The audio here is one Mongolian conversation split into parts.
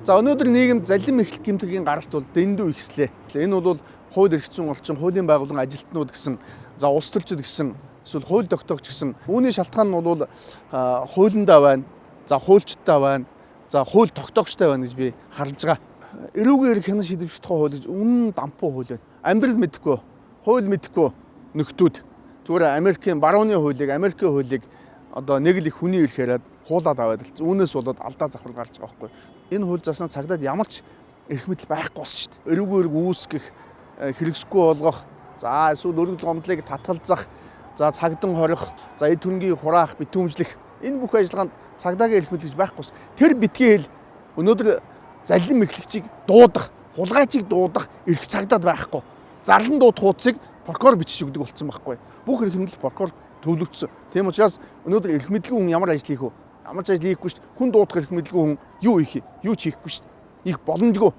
За өнөөдөр нийгэмд залим эхлэх гэмтэргийн гаралт бол дэндүү ихслээ. Энэ бол хууль эрх зүйн орчин, хуулийн байгууллагын ажилтнууд гэсэн, за улс төрчид гэсэн, эсвэл хууль тогтоогч гэсэн. Үүний шалтгаан нь бол хуулиндаа байна, за хуульчдаа байна, за хууль тогтоогчтой байна гэж би харж байгаа. Эрүүгийн эрх хянан шийдвэрлэх тухай хууль гэж үнэн дампуу хууль байна. Амьдрал мэдэхгүй, хууль мэдэхгүй нөхдүүд зүгээр Америкийн барууны хуулийг, Америкийн хуулийг одоо нэг л их хүний эрх яриад хуулаад аваад л үүнээс болоод алдаа завхар гарч байгаа байхгүй. Энэ хууль заснаа цагдаад ямар ч эрх мэдэл байхгүй болсон шүү дээ. Эрүүгийн эрх үүсгэх, хэрэгсэхгүй болгох, за эсвэл өргөдөл гомдлыг татгалзах, за цагдан хорих, за эд хөрөнгийг хураах, битүүмжлэх энэ бүх ажиллагаанд цагдаагийн эрх мэдэл гэж байхгүй болсон. Тэр битгий хэл өнөөдөр залим эхлэгчийг дуудах, хулгайчийг дуудах эрх цагдаад байхгүй. Зарлан дуудах хуудсыг прокурор бичиж өгдөг болсон байхгүй. Бүх эрх мэдэл прокурор төвлөрсөн. Тийм учраас өнөөдөр эрх мэдэлгүй хүн ямар ажил хийх вэ? Ямар ч ажил хийхгүй шүү дээ. Хүн дуудах эрх мэдэлгүй хүн юу хийх вэ? Юу ч хийхгүй шүү дээ. Их боломжгүй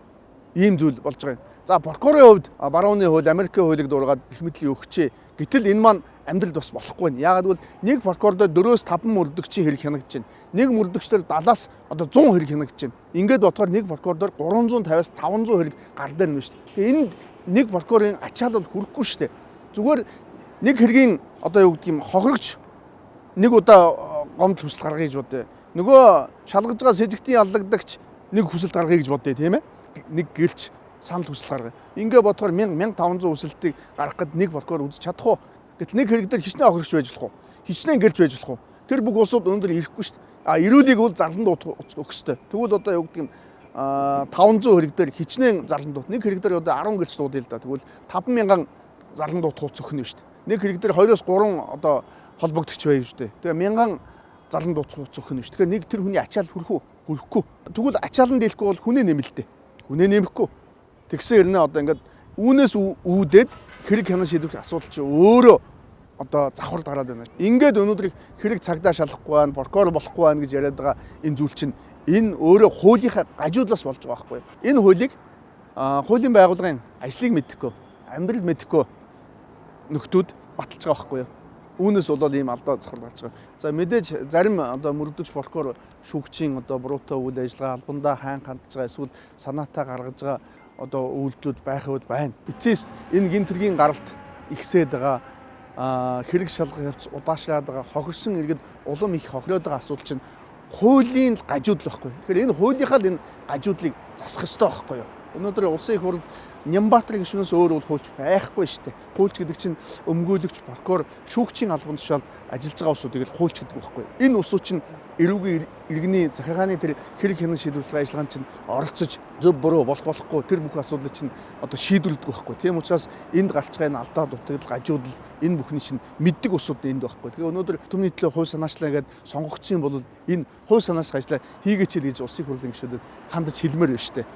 ийм зүйл болж байгаа юм. За прокурорын хувьд барууны хууль, Америкийн хуулийг дуургаад эрх мэдлийг өгчээ. Гэтэл энэ маань амьдралд бас болохгүй байна. Яагаад гэвэл нэг прокурордоо 4-5 мөрдөгчийн хэрэг хянагдаж байна. Нэг мөрдөгчдөр 70-аас одоо 100 хэрэг хянагдаж байна. Ингээд бодохоор нэг прокурордоор 350-аас 500 хэрэг гар дээр нь байна шүү дээ. Энд нэг прокурорын ачаал бол хүрэхгүй шүү дээ. Зүгээр нэг хэргийн одоо юу гэдэг юм хохирогч нэг удаа гомдол хүсэл гаргая гэж бодъё. Нөгөө шалгаж байгаа сэжигтийн аллагдагч нэг хүсэлт гаргая гэж бодъё тийм ээ. Нэг гэрч санал хүсэл гаргая. Ингээ бодохоор 1500 хүсэлтийг гаргахад нэг прокурор үзэж чадах уу? Гэтэл нэг хэрэг дээр хичнээн хохирогч байж болох уу? Хичнээн гэрч байж болох уу? Тэр бүх улсууд өнөөдөр ирэхгүй шүү дээ. Ирүүлийг бол зарлан дуудах өгөхтэй. Тэгвэл одоо юу гэдэг юм 500 хэрэг дээр хичнээн зарлан дуудах. Нэг хэрэг дээр одоо 10 гэрч дуудъя л да. Тэгвэл 5000 зарлан дуудах хуудас өгөх нь шүү дээ. Нэг хэрэг дээр 2-3 одоо холбогдогч байж шүү дээ. Тэгээ 1000 зарлан дуудах хуудас өгөх нь шүү. Тэгэхээр нэг тэр хүний ачаал хүрэхгүй. Тэгвэл ачаалан дийлэхгүй бол хүнээ нэмэлтээ. Хүнээ нэмэхгүй. Тэгсэн хэрнээ одоо ингээд үүнээс үүдээд хэрэг хянан шийдвэрлэх асуудал чи өөрөө одоо завхар гараад байна. Ингээд өнөөдөр хэрэг цагдаа шалахгүй байна, прокурор болохгүй байна гэж яриад байгаа энэ зүйл чинь энэ өөрөө хуулийнхаа гажуудлаас болж байгаа байхгүй. Энэ хуулийг хуулийн байгууллагын ажлыг мэдэхгүй, амьдрал мэдэхгүй нөхдүүд баталж байгаа байхгүй юу. Үүнээс болоод ийм алдаа завхар гарч байгаа. За мэдээж зарим одоо мөрдөгч прокурор шүүгчийн одоо буруутай үйл ажиллагаа албандаа хайн хандж байгаа эсвэл санаатаа гаргаж байгаа одоо үйлдэлүүд байх үед байна. Эцэст энэ гэмтэргийн гаралт ихсээд байгаа хэрэг шалгах явц удаашраад байгаа хохирсон иргэд улам их хохироод байгаа асуудал чинь хуулийн гажуудал байхгүй. Тэгэхээр энэ хуулийнхаа л энэ гажуудлыг засах ёстой байхгүй юу. Өнөөдөр улсын их хурлд Нямбатар гишүүнээс өөр бол хуульч байхгүй шүү дээ. Хуульч гэдэг чинь өмгөөлөгч, прокурор, шүүгчийн албан тушаал ажиллаж байгаа усуудыг л хуульч гэдэг байхгүй. Энэ усууд чинь эрүүгийн иргэний захиргааны тэр хэрэг хянан шийдвэрлэх ажиллагаанд чинь оролцож зөв буруу болохгүй тэр бүх асуудлыг чинь одоо шийдвэрлэдэг байхгүй. Тийм учраас энд гарч байгаа энэ алдаа дутагдал, гажуудал энэ бүхний чинь мэддэг усууд энд байхгүй. Тэгээ өнөөдөр түмний төлөө хууль санаачлаа гэдэг сонгогдсон бол энэ хууль санаачлах ажлаа хийгээч л гэж улсын хурлын гишүүдэд хандаж хэлмээр байна шүү дээ.